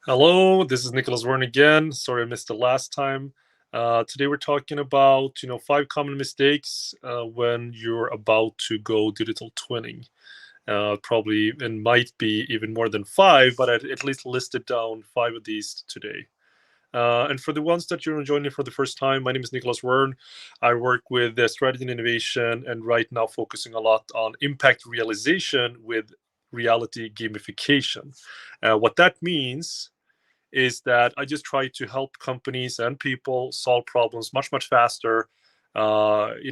Hello, this is Nicholas Wern again. Sorry I missed the last time. Today we're talking about, 5 common mistakes when you're about to go digital twinning. Probably and might be even more than 5, but I'd at least listed down 5 of these today. And for the ones that you're joining for the first time, my name is Nicholas Wern. I work with strategy and innovation, and right now focusing a lot on impact realization with reality gamification. What that means is that I just try to help companies and people solve problems much, much faster in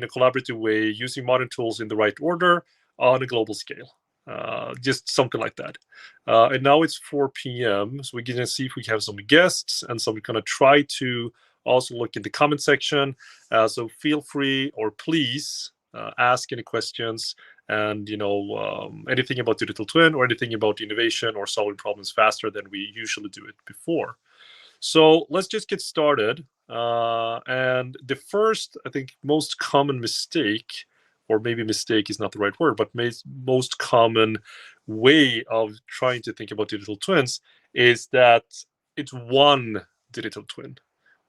a collaborative way using modern tools in the right order on a global scale. Just something like that. And now it's 4 p.m. So we're going to see if we have some guests. And so we're going to try to also look in the comment section. So feel free or please ask any questions and anything about digital twin or anything about innovation or solving problems faster than we usually do it before. So let's just get started. And the first, I think, most common mistake, or maybe mistake is not the right word, but most common way of trying to think about digital twins is that it's one digital twin,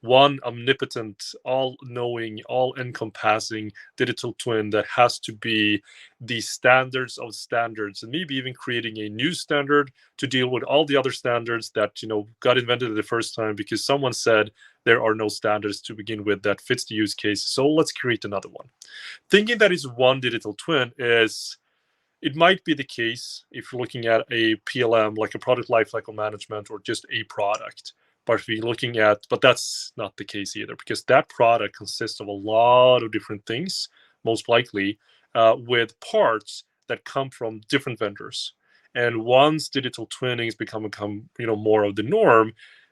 one omnipotent, all-knowing, all-encompassing digital twin that has to be the standards of standards, and maybe even creating a new standard to deal with all the other standards that got invented the first time because someone said there are no standards to begin with that fits the use case. So let's create another one. Thinking that is one digital twin it might be the case if you're looking at a PLM, like a product lifecycle management, or just a product. But but that's not the case either, because that product consists of a lot of different things, most likely, with parts that come from different vendors. And once digital twinning has become more of the norm,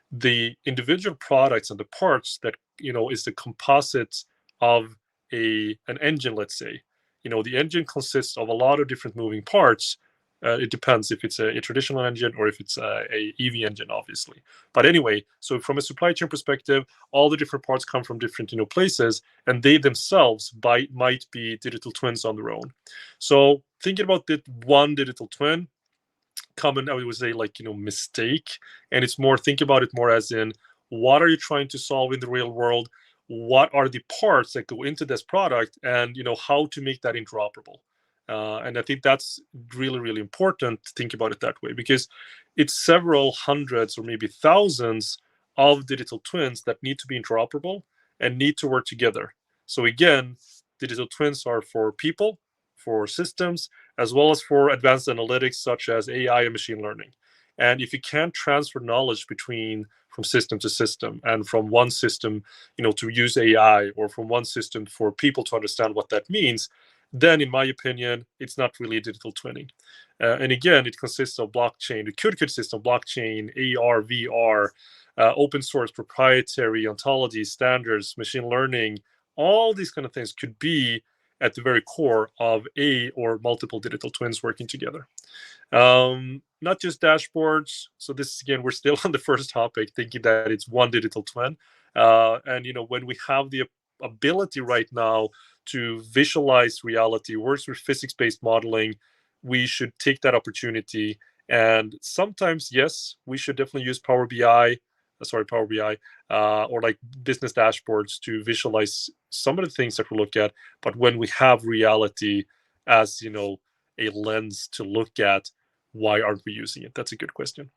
the individual products and the parts that is the composite of an engine, let's say. The engine consists of a lot of different moving parts. It depends if it's a traditional engine or if it's a EV engine, obviously. But anyway, so from a supply chain perspective, all the different parts come from different places, and they themselves might be digital twins on their own. So thinking about the one digital twin, common, I would say, mistake, and it's more, think about it more as in, what are you trying to solve in the real world? What are the parts that go into this product, and how to make that interoperable? And I think that's really, really important to think about it that way, because it's several hundreds or maybe thousands of digital twins that need to be interoperable and need to work together. So again, digital twins are for people, for systems, as well as for advanced analytics such as AI and machine learning. And if you can't transfer knowledge from system to system, and from one system, to use AI, or from one system for people to understand what that means, then in my opinion, it's not really digital twinning. And again, it consists of blockchain. It could consist of blockchain, AR, VR, open source, proprietary, ontologies, standards, machine learning. All these kind of things could be at the very core of a or multiple digital twins working together. Not just dashboards. So this, again, we're still on the first topic, thinking that it's one digital twin. And when we have the ability right now to visualize reality, works with physics-based modeling, we should take that opportunity. And sometimes, yes, we should definitely use Power BI, or like business dashboards to visualize some of the things that we look at. But when we have reality as a lens to look at, why aren't we using it? That's a good question.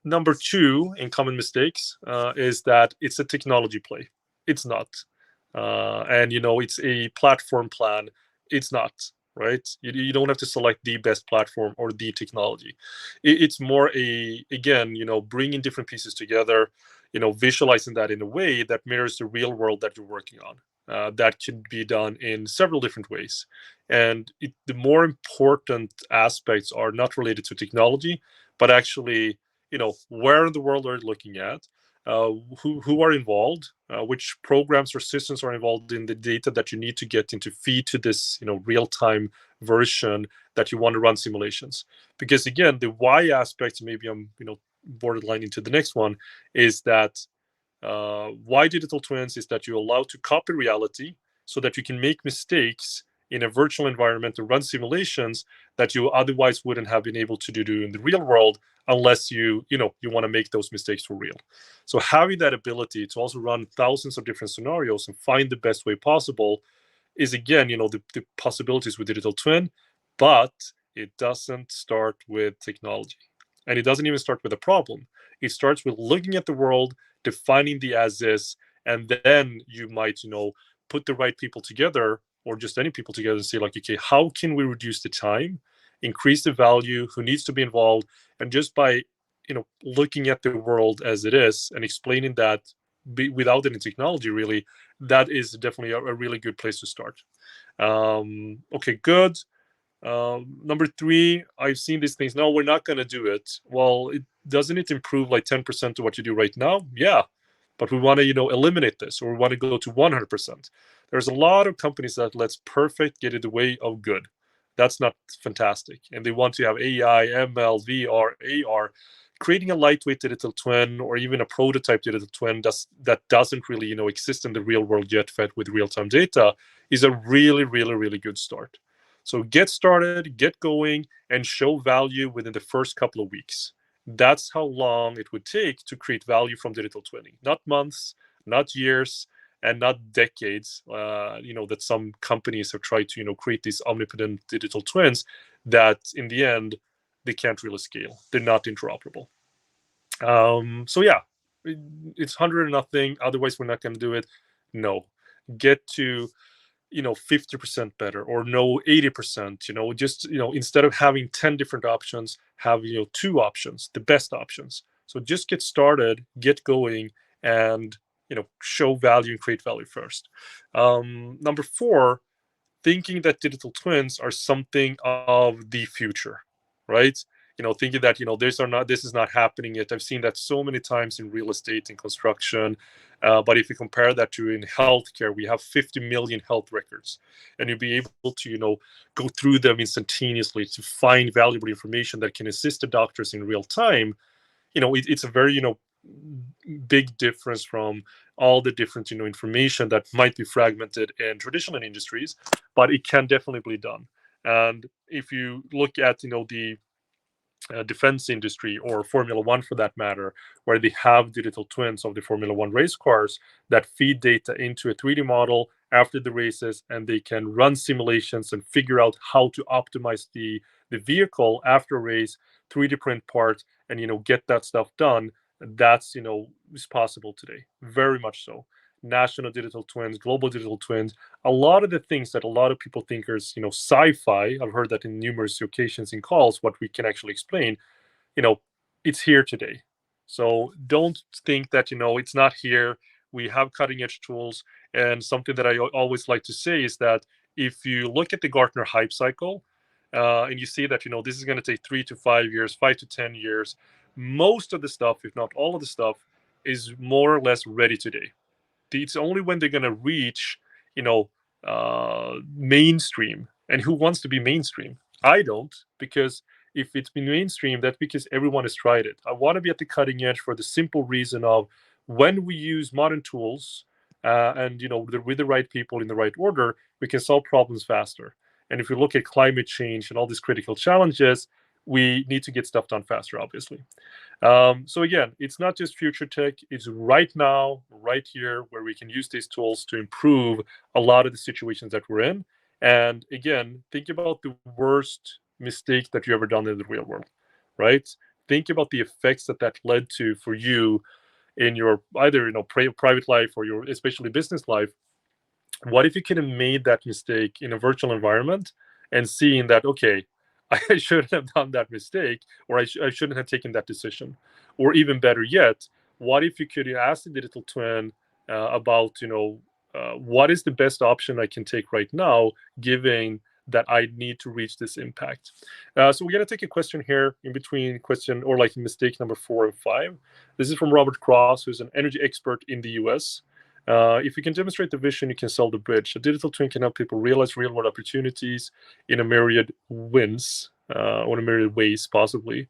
Number 2 in common mistakes is that it's a technology play. It's not. And it's a platform plan. It's not. Right? You don't have to select the best platform or the technology. It's more again, bringing different pieces together, visualizing that in a way that mirrors the real world that you're working on. That can be done in several different ways. And the more important aspects are not related to technology, but actually, where in the world are you looking at? Who are involved, which programs or systems are involved in the data that you need to get into feed to this real-time version that you want to run simulations. Because again, the why aspect, maybe I'm borderline into the next one, is that why digital twins is that you're allowed to copy reality so that you can make mistakes in a virtual environment to run simulations that you otherwise wouldn't have been able to do in the real world unless you want to make those mistakes for real. So having that ability to also run thousands of different scenarios and find the best way possible is, again, the possibilities with digital twin, but it doesn't start with technology, and it doesn't even start with a problem. It starts with looking at the world, defining the as is, and then you might put the right people together, or just any people together, and say, like, okay, how can we reduce the time, increase the value, who needs to be involved, and just by looking at the world as it is and explaining that without any technology, really, that is definitely a really good place to start. Okay, good. Number three, I've seen these things. No, we're not going to do it. Well, doesn't it improve like 10% to what you do right now? Yeah, but we want to eliminate this, or we want to go to 100%. There's a lot of companies that lets perfect get in the way of good. That's not fantastic, and they want to have AI, ML, VR, AR. Creating a lightweight digital twin, or even a prototype digital twin that doesn't really exist in the real world yet, fed with real-time data, is a really, really, really good start. So get started, get going, and show value within the first couple of weeks. That's how long it would take to create value from digital twinning. Not months, not years, and not decades. That some companies have tried to create these omnipotent digital twins that in the end they can't really scale. They're not interoperable. So yeah, it's 100 or nothing. Otherwise, we're not going to do it. No, get to 50% better, or no 80%. Just instead of having 10 different options, have 2 options, the best options. So just get started, get going, and show value and create value first. Number 4, thinking that digital twins are something of the future, right? Thinking that this is not happening yet. I've seen that so many times in real estate and construction. But if you compare that to in healthcare, we have 50 million health records, and you'll be able to go through them instantaneously to find valuable information that can assist the doctors in real time. It's a very big difference from all the different information that might be fragmented in traditional industries, but it can definitely be done. And if you look at the defense industry, or Formula One for that matter, where they have digital twins of the Formula One race cars that feed data into a 3D model after the races, and they can run simulations and figure out how to optimize the vehicle after a race, 3D print parts, and get that stuff done. That's is possible today, very much so. National digital twins, global digital twins, a lot of the things that a lot of people think are sci-fi. I've heard that in numerous occasions in calls. What we can actually explain, you know it's here today. So don't think that it's not here. We have cutting edge tools, and something that I always like to say is that if you look at the Gartner hype cycle, and you see that this is going to take 3 to 5 years, 5 to 10 years, most of the stuff, if not all of the stuff, is more or less ready today. It's only when they're going to reach mainstream. And who wants to be mainstream? I don't, because if it's been mainstream, that's because everyone has tried it. I want to be at the cutting edge for the simple reason of, when we use modern tools, and with the right people in the right order, we can solve problems faster. And if you look at climate change and all these critical challenges, we need to get stuff done faster, obviously. So again, it's not just future tech, it's right now, right here, where we can use these tools to improve a lot of the situations that we're in. And again, think about the worst mistake that you ever done in the real world, right? Think about the effects that led to for you in your either private life, or your especially business life. What if you could have made that mistake in a virtual environment, and seeing that, okay, I shouldn't have done that mistake, or I shouldn't have taken that decision? Or even better yet, what if you could ask the digital twin about, what is the best option I can take right now, given that I need to reach this impact? So we're going to take a question here in between question, or like mistake number 4 and 5. This is from Robert Cross, who's an energy expert in the US. If you can demonstrate the vision, you can sell the bridge. A digital twin can help people realize real-world opportunities in a myriad wins, or in a myriad ways, possibly.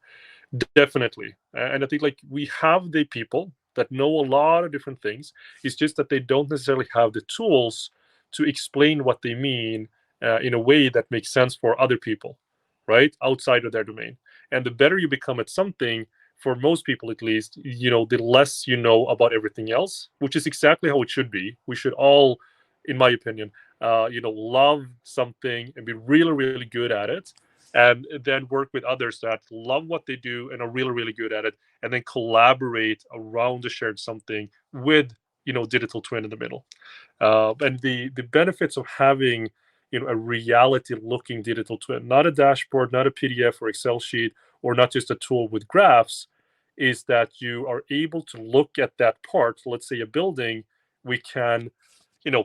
Definitely. And I think, like, we have the people that know a lot of different things. It's just that they don't necessarily have the tools to explain what they mean in a way that makes sense for other people, right? Outside of their domain. And the better you become at something, for most people at least, the less you know about everything else, which is exactly how it should be. We should all, in my opinion, love something and be really, really good at it, and then work with others that love what they do and are really, really good at it, and then collaborate around the shared something with, digital twin in the middle. And the benefits of having, a reality looking digital twin, not a dashboard, not a PDF or Excel sheet, or not just a tool with graphs, is that you are able to look at that part. Let's say a building, we can,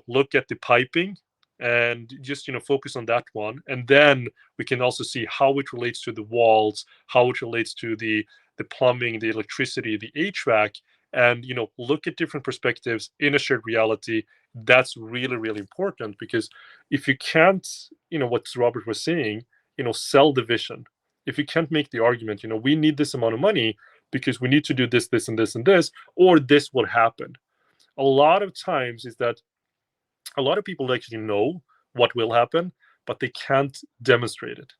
look at the piping and just, focus on that one, and then we can also see how it relates to the walls, how it relates to the plumbing, the electricity, the HVAC, and, look at different perspectives in a shared reality. That's really, really important, because if you can't, what Robert was saying, sell the vision, if you can't make the argument, we need this amount of money because we need to do this, this, and this, and this, or this will happen. A lot of times is that a lot of people actually know what will happen, but they can't demonstrate it.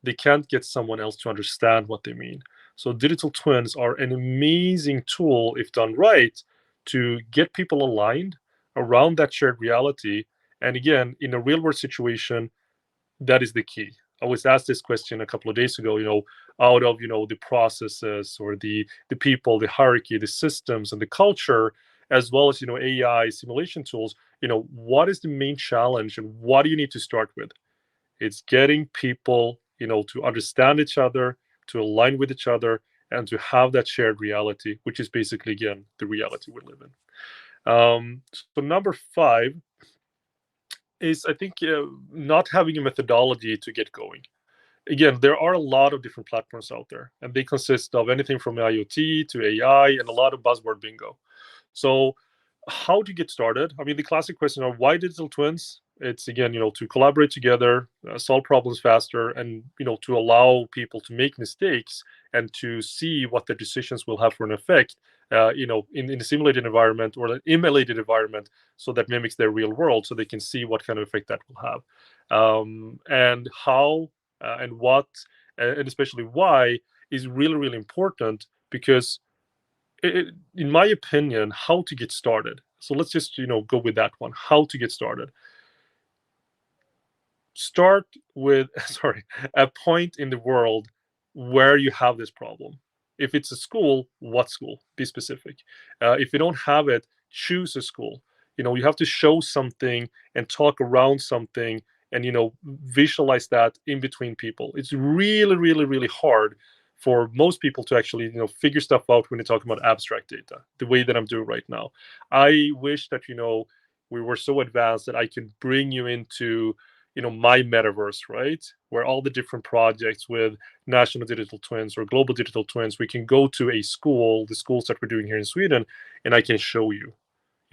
They can't get someone else to understand what they mean. So digital twins are an amazing tool, if done right, to get people aligned around that shared reality. And again, in a real world situation, that is the key. I was asked this question a couple of days ago, out of, the processes or the people, the hierarchy, the systems and the culture, as well as, AI simulation tools, what is the main challenge and what do you need to start with? It's getting people, to understand each other, to align with each other, and to have that shared reality, which is basically, again, the reality we live in. So number 5 is, I think, not having a methodology to get going. Again, there are a lot of different platforms out there, and they consist of anything from IoT to AI and a lot of buzzword bingo. So how to get started? I mean, the classic question are, why digital twins? It's, again, to collaborate together, solve problems faster, and, to allow people to make mistakes and to see what their decisions will have for an effect, in a simulated environment or an emulated environment, so that mimics their real world, so they can see what kind of effect that will have, and how, and what, and especially why, is really, really important, because in my opinion, how to get started. So let's just, go with that one. How to get started. Start with sorry, a point in the world where you have this problem. If it's a school, what school? Be specific. If you don't have it, choose a school. You have to show something and talk around something, and, visualize that in between people. It's really, really, really hard for most people to actually, figure stuff out when you're talking about abstract data, the way that I'm doing right now. I wish that, we were so advanced that I could bring you into, my metaverse, right, where all the different projects with national digital twins or global digital twins, we can go to a school, the schools that we're doing here in Sweden, and I can show you,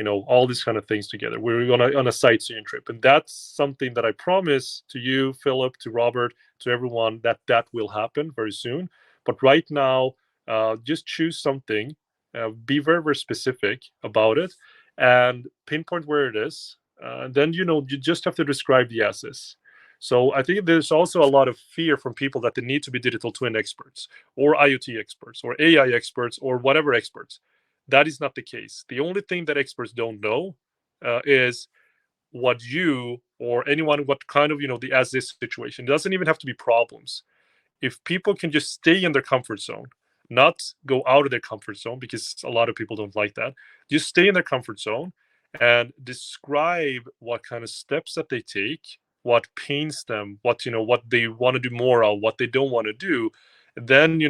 all these kind of things together. We're on a sightseeing trip, and that's something that I promise to you, Philip, to Robert, to everyone, that will happen very soon. But right now, just choose something, be very, very specific about it, and pinpoint where it is. Then, you just have to describe the assets. So I think there's also a lot of fear from people that they need to be digital twin experts or IoT experts or AI experts or whatever experts. That is not the case. The only thing that experts don't know, is what you or anyone, what kind of, the as is situation. It doesn't even have to be problems. If people can just stay in their comfort zone, not go out of their comfort zone, because a lot of people don't like that, just stay in their comfort zone and describe what kind of steps that they take, what pains them, what they want to do more of, what they don't want to do. Then,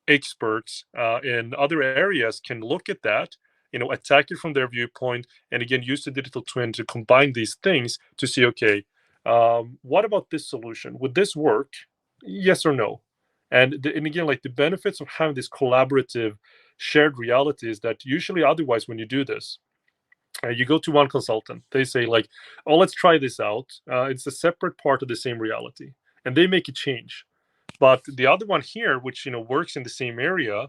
experts, in other areas can look at that, attack it from their viewpoint, and again use the digital twin to combine these things to see, okay, what about this solution? Would this work? Yes or no? And again, like, the benefits of having this collaborative shared reality is that usually otherwise when you do this, you go to one consultant, they say like, oh, let's try this out, it's a separate part of the same reality, and they make a change. But the other one here, which, works in the same area,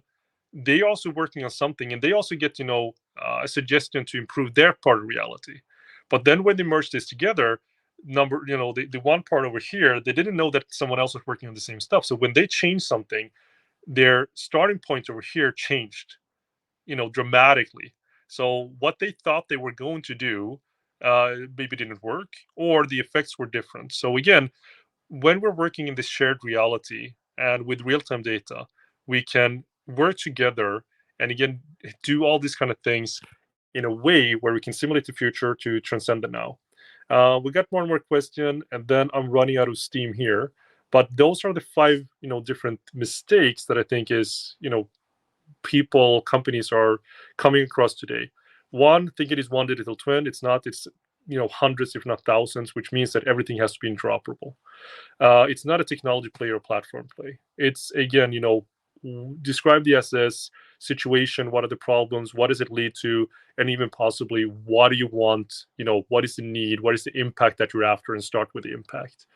they also working on something, and they also get, a suggestion to improve their part of reality. But then when they merge this together, the one part over here, they didn't know that someone else was working on the same stuff. So when they change something, their starting point over here changed, dramatically. So what they thought they were going to do maybe didn't work, or the effects were different. So again, when we're working in this shared reality and with real-time data, we can work together and again do all these kind of things in a way where we can simulate the future to transcend the now. We got one more question, and then I'm running out of steam here. But those are the five, different mistakes that I think is, people, companies are coming across today. One, think it is one digital twin. It's not. It's hundreds, if not thousands, which means that everything has to be interoperable. It's not a technology play or platform play. It's again, describe the SS situation. What are the problems? What does it lead to? And even possibly, what do you want? What is the need? What is the impact that you're after? And start with the impact.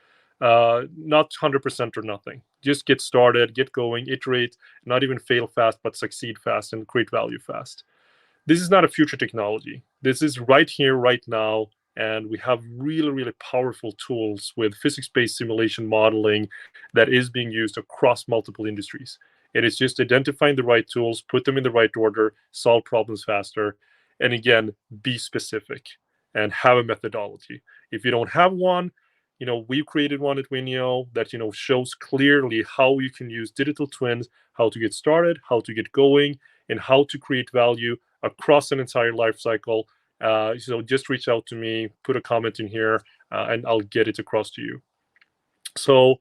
Not 100% or nothing. Just get started, get going, iterate, not even fail fast, but succeed fast and create value fast. This is not a future technology. This is right here, right now. And we have really, really powerful tools with physics based simulation modeling that is being used across multiple industries. It is just identifying the right tools, put them in the right order, solve problems faster, and again, be specific and have a methodology. If you don't have one, we've created one at Winio that shows clearly how you can use digital twins, how to get started, how to get going, and how to create value across an entire life cycle. So just reach out to me, put a comment in here, and I'll get it across to you. So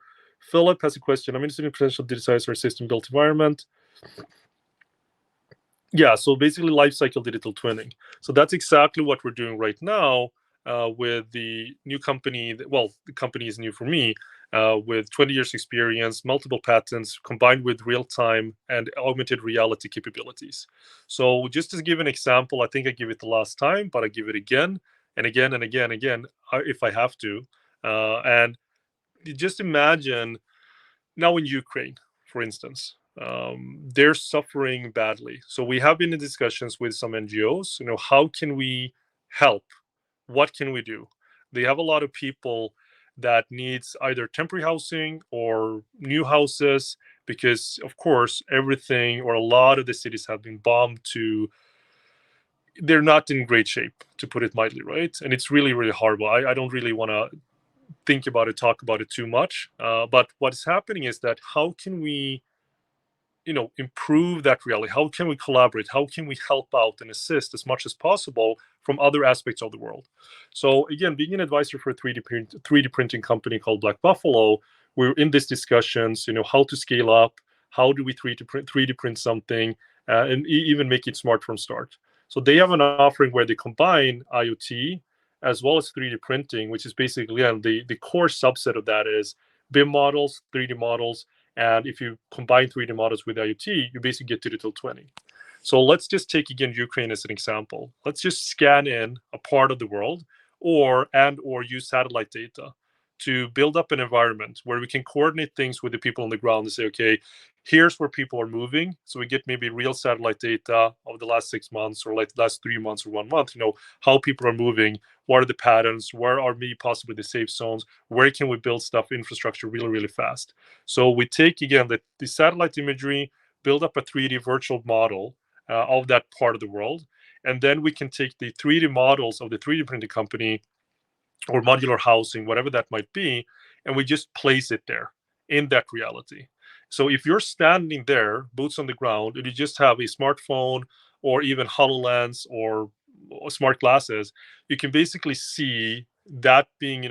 Philip has a question. I'm interested in potential digitizer system built environment. Yeah, so basically life cycle digital twinning. So that's exactly what we're doing right now with the new company. Well, the company is new for me, with 20 years experience, multiple patents, combined with real-time and augmented reality capabilities. So just to give an example, I think I gave it the last time, but I give it again and again and again and again if I have to. And just imagine now in Ukraine, for instance, they're suffering badly. So we have been in discussions with some NGOs. How can we help? What can we do? They have a lot of people that needs either temporary housing or new houses because, of course, everything or a lot of the cities have been bombed to. They're not in great shape, to put it mildly, right? And it's really, really horrible. I don't really want to think about it, talk about it too much. But what's happening is that how can we, improve that reality? How can we collaborate? How can we help out and assist as much as possible from other aspects of the world? So again, being an advisor for a 3D printing company called Black Buffalo, we're in these discussions. How to scale up? How do we 3D print something, and even make it smart from start? So they have an offering where they combine IoT as well as 3D printing, which is basically the core subset of that is BIM models, 3D models, and if you combine 3D models with IoT, you basically get digital twinning. So let's just take again Ukraine as an example. Let's just scan in a part of the world, or use satellite data to build up an environment where we can coordinate things with the people on the ground and say, okay, here's where people are moving. So we get maybe real satellite data of the last 6 months or like the last 3 months or 1 month, how people are moving, what are the patterns, where are maybe possibly the safe zones, where can we build stuff, infrastructure really, really fast. So we take again the satellite imagery, build up a 3D virtual model of that part of the world. And then we can take the 3D models of the 3D printing company or modular housing, whatever that might be, and we just place it there in that reality. So if you're standing there, boots on the ground, and you just have a smartphone or even HoloLens or smart glasses, you can basically see that being,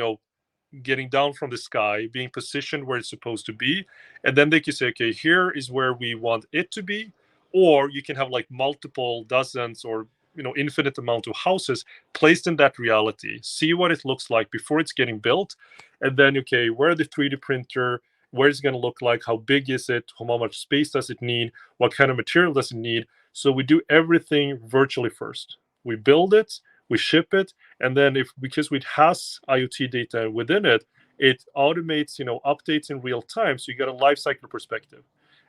getting down from the sky, being positioned where it's supposed to be. And then they can say, okay, here is where we want it to be. Or you can have like multiple dozens or infinite amount of houses placed in that reality, see what it looks like before it's getting built. And then, okay, where the 3D printer, where it's going to look like, how big is it, how much space does it need, what kind of material does it need. So we do everything virtually first. We build it, we ship it, and then because it has IoT data within it, it automates, updates in real time. So you get a life cycle perspective.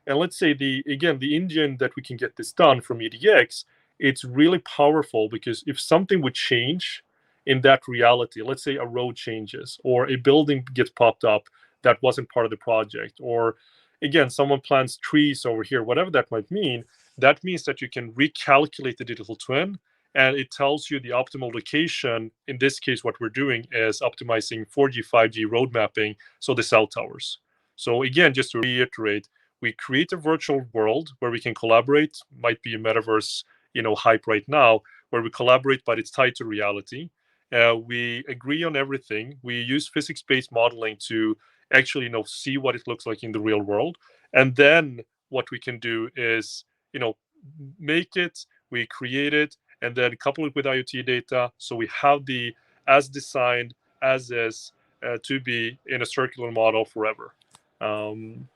And let's say the engine that we can get this done from EDX, it's really powerful because if something would change in that reality, let's say a road changes or a building gets popped up that wasn't part of the project, or again, someone plants trees over here, whatever that might mean, that means that you can recalculate the digital twin, and it tells you the optimal location. In this case, what we're doing is optimizing 4G, 5G road mapping, so the cell towers. So again, just to reiterate, we create a virtual world where we can collaborate, might be a metaverse, hype right now, where we collaborate, but it's tied to reality. We agree on everything. We use physics-based modeling to actually, see what it looks like in the real world. And then what we can do is, make it, we create it, and then couple it with IoT data. So we have the as designed, as is, to be in a circular model forever. Um,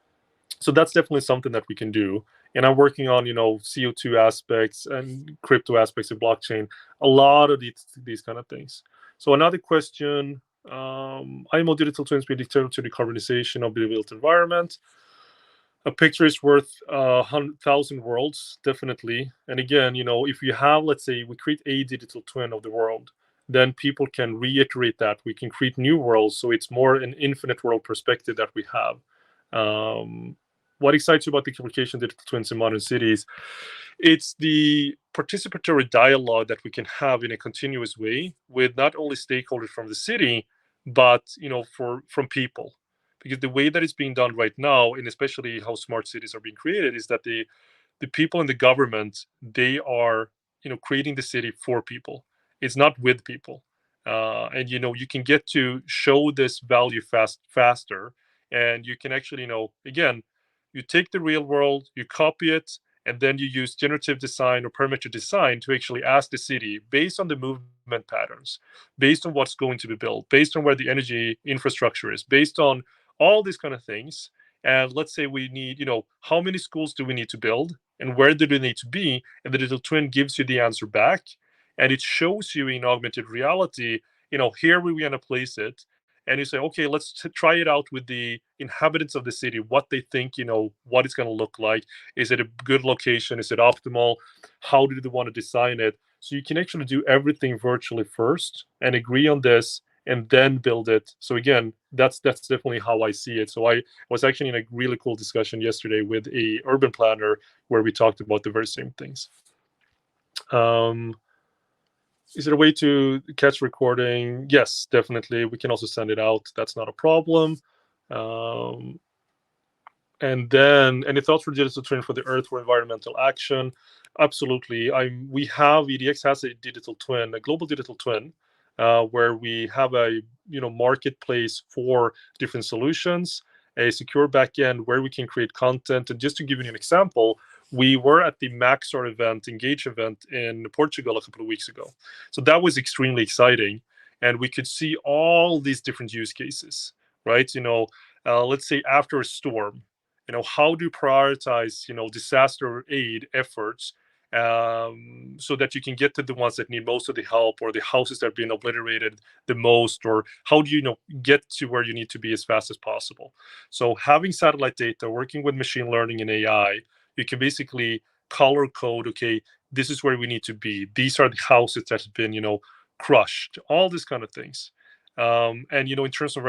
so that's definitely something that we can do. And I'm working on, CO2 aspects and crypto aspects of blockchain, a lot of these kind of things. So another question, IMO digital twins be determined to decarbonization of the built environment. A picture is worth 100,000 worlds, definitely. And again, if you have, let's say, we create a digital twin of the world, then people can reiterate that. We can create new worlds, so it's more an infinite world perspective that we have. What excites you about the application digital twins in modern cities? It's the participatory dialogue that we can have in a continuous way with not only stakeholders from the city, but from people, because the way that it's being done right now, and especially how smart cities are being created, is that the people in the government, they are creating the city for people. It's not with people, and you can get to show this value faster, and you can actually again, you take the real world, you copy it, and then you use generative design or parametric design to actually ask the city, based on the movement patterns, based on what's going to be built, based on where the energy infrastructure is, based on all these kind of things. And let's say we need, how many schools do we need to build, and where do they need to be? And the digital twin gives you the answer back, and it shows you in augmented reality, here we want to place it. And you say, okay, let's try it out with the inhabitants of the city, what they think, what it's going to look like. Is it a good location? Is it optimal? How do they want to design it? So you can actually do everything virtually first and agree on this, and then build it. So again, that's definitely how I see it. So I was actually in a really cool discussion yesterday with a urban planner where we talked about the very same things. Is there a way to catch recording? Yes, definitely. We can also send it out. That's not a problem. And then, any thoughts for digital twin for the Earth for environmental action? Absolutely. We have, EDX has a digital twin, a global digital twin, where we have a marketplace for different solutions, a secure backend where we can create content. And just to give you an example, we were at the Maxar event, Engage event in Portugal a couple of weeks ago. So that was extremely exciting, and we could see all these different use cases, right? Let's say after a storm, how do you prioritize disaster aid efforts, so that you can get to the ones that need most of the help, or the houses that have been obliterated the most, or how do you get to where you need to be as fast as possible? So having satellite data, working with machine learning and AI, you can basically color code, okay, this is where we need to be, these are the houses that have been crushed, all these kind of things. And in terms of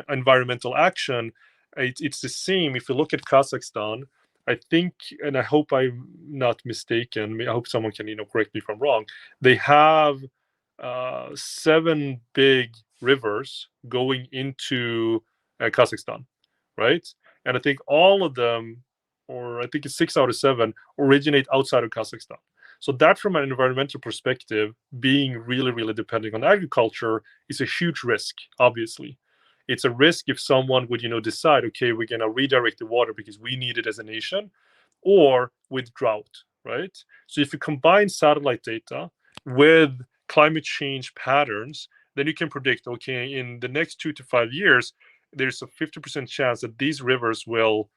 environmental action, it's the same. If you look at Kazakhstan, I think, and I hope I'm not mistaken, I hope someone can correct me if I'm wrong, they have 7 big rivers going into Kazakhstan, right? And I think all of them, or I think it's 6 out of 7, originate outside of Kazakhstan. So that, from an environmental perspective, being really, really dependent on agriculture is a huge risk, obviously. It's a risk if someone would, decide, okay, we're going to redirect the water because we need it as a nation, or with drought, right? So if you combine satellite data with climate change patterns, then you can predict, okay, in the next 2 to 5 years, there's a 50% chance that these rivers will,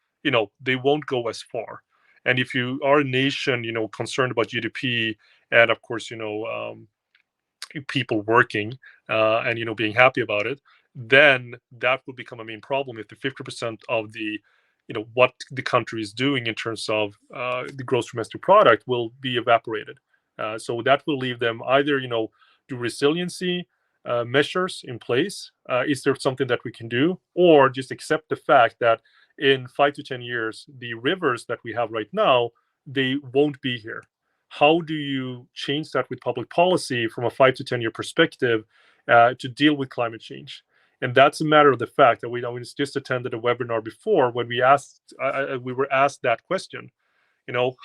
they won't go as far. And if you are a nation, concerned about GDP, and of course, people working, and being happy about it, then that will become a main problem if the 50% of the what the country is doing in terms of the gross domestic product will be evaporated. So that will leave them either do resiliency measures in place. Is there something that we can do, or just accept the fact that in 5 to 10 years, the rivers that we have right now, they won't be here. How do you change that with public policy from a 5 to 10 year perspective to deal with climate change? And that's a matter of the fact that we just attended a webinar before when we were asked that question.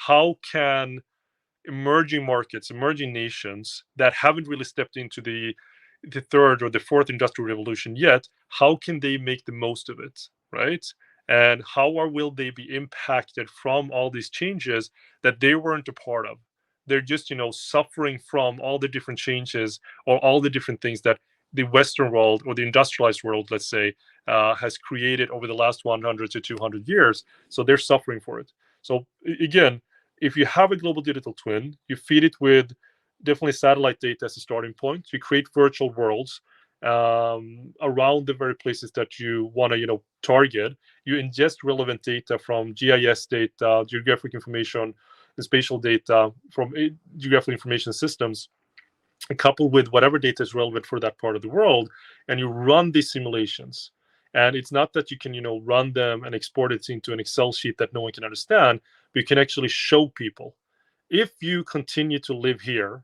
How can emerging markets, emerging nations that haven't really stepped into the third or the fourth industrial revolution yet, how can they make the most of it, right? And will they be impacted from all these changes that they weren't a part of? They're just, suffering from all the different changes or all the different things that the Western world or the industrialized world, let's say, has created over the last 100 to 200 years. So they're suffering for it. So again, if you have a global digital twin, you feed it with definitely satellite data as a starting point. You create virtual worlds around the very places that you want to, target. You ingest relevant data from GIS data, geographic information, and spatial data from geographic information systems, coupled with whatever data is relevant for that part of the world, and you run these simulations. And it's not that you can, run them and export it into an Excel sheet that no one can understand, but you can actually show people. If you continue to live here,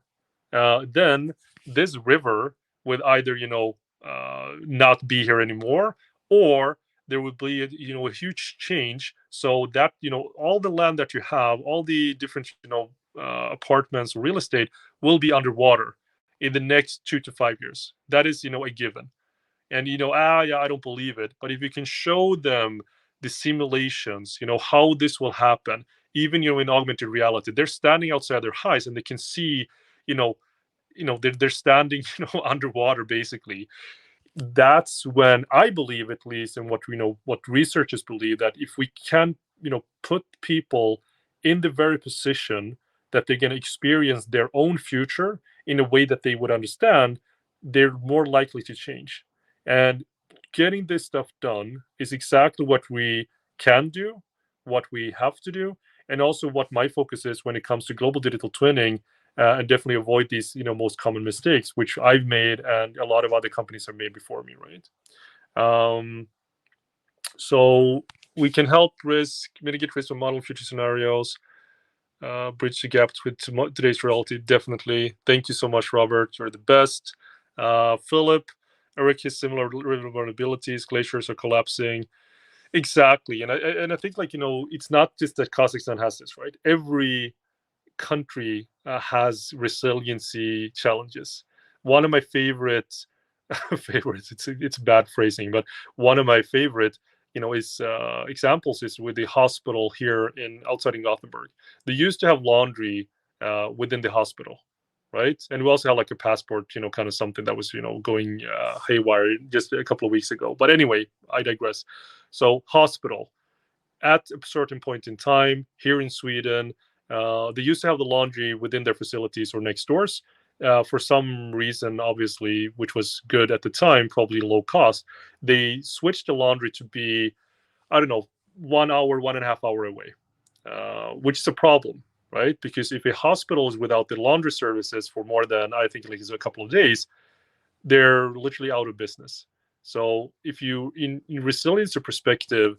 then this river would either, not be here anymore, or there would be, a huge change. So that, all the land that you have, all the different, apartments, real estate will be underwater in the next 2 to 5 years. That is, a given. And yeah, I don't believe it. But if you can show them the simulations, how this will happen, even in augmented reality, they're standing outside their highs and they can see, you know, they're standing, underwater basically. That's when I believe, at least, and what researchers believe, that if we can, put people in the very position that they're going to experience their own future in a way that they would understand, they're more likely to change. And getting this stuff done is exactly what we can do, what we have to do, and also what my focus is when it comes to global digital twinning, and definitely avoid these most common mistakes which I've made and a lot of other companies have made before me, right? So we can help mitigate risk or model future scenarios, bridge the gap with today's reality. Definitely. Thank you so much, Robert. You're the best. Philip, Eric has similar river vulnerabilities. Glaciers are collapsing. Exactly. And I think, it's not just that Kazakhstan has this, right? Every country has resiliency challenges. One of my favorite favorites, it's bad phrasing, but one of my favorite is examples is with the hospital here outside in Gothenburg. They used to have laundry within the hospital, right? And we also had like a passport, kind of something that was going haywire just a couple of weeks ago. But anyway, I digress. So hospital, at a certain point in time here in Sweden, they used to have the laundry within their facilities or next doors. For some reason, obviously, which was good at the time, probably low cost, they switched the laundry to be, I don't know, 1 hour, 1.5 hour away, which is a problem, right? Because if a hospital is without the laundry services for more than, I think, like a couple of days, they're literally out of business. So if you, in resilience perspective,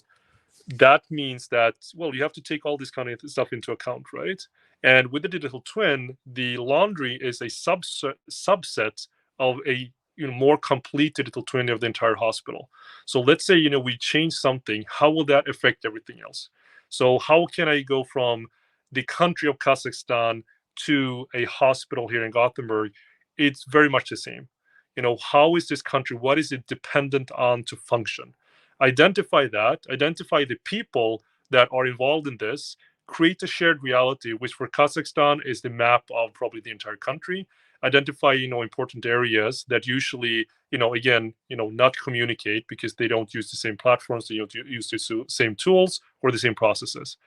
that means that, well, you have to take all this kind of stuff into account, right? And with the digital twin, the laundry is a subset of a more complete digital twin of the entire hospital. So let's say we change something, how will that affect everything else? So how can I go from the country of Kazakhstan to a hospital here in Gothenburg? It's very much the same. How is this country, what is it dependent on to function? Identify the people that are involved in this, create a shared reality, which for Kazakhstan is the map of probably the entire country. Identify important areas that usually again not communicate because they don't use the same platforms, they don't use the same tools or the same processes.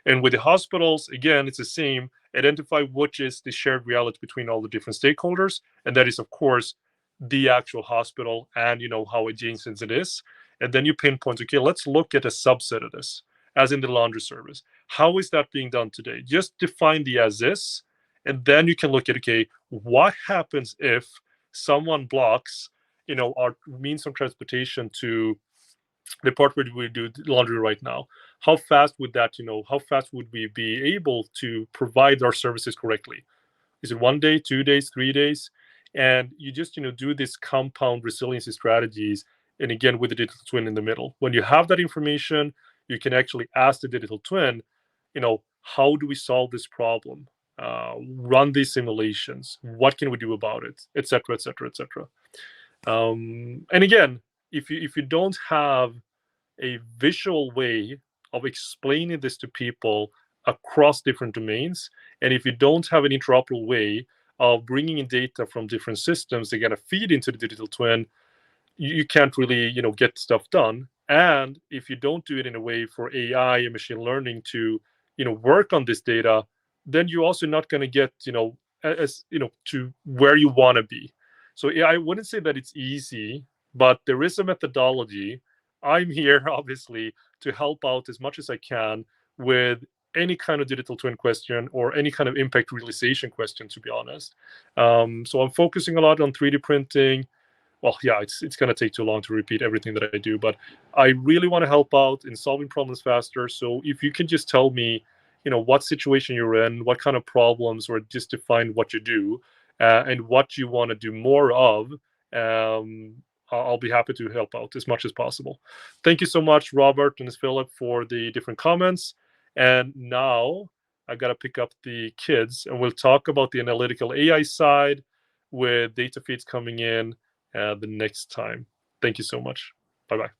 And with the hospitals, again, it's the same. Identify which is the shared reality between all the different stakeholders, and that is, of course, the actual hospital and how adjacent it is. And then you pinpoint, okay, let's look at a subset of this, as in the laundry service. How is that being done today? Just define the as is, and then you can look at, okay, what happens if someone blocks our means of transportation to the part where we do laundry right now, how fast would that, how fast would we be able to provide our services correctly? Is it 1 day, 2 days, 3 days? And you just, do this compound resiliency strategies. And again, with the digital twin in the middle. When you have that information, you can actually ask the digital twin, how do we solve this problem? Run these simulations. What can we do about it? Et cetera, et cetera, et cetera. And again, if you don't have a visual way of explaining this to people across different domains, and if you don't have an interoperable way of bringing in data from different systems they're going to feed into the digital twin, you can't really get stuff done. And if you don't do it in a way for AI and machine learning to work on this data, then you're also not going to get as to where you want to be. So yeah, I wouldn't say that it's easy, but there is a methodology. I'm here obviously to help out as much as I can with any kind of digital twin question or any kind of impact realization question, to be honest. So I'm focusing a lot on 3D printing. Well, yeah, it's going to take too long to repeat everything that I do, but I really want to help out in solving problems faster. So if you can just tell me, what situation you're in, what kind of problems, or just define what you do, and what you want to do more of, I'll be happy to help out as much as possible. Thank you so much, Robert and Philip, for the different comments. And now I got to pick up the kids, and we'll talk about the analytical AI side with data feeds coming in the next time. Thank you so much. Bye bye.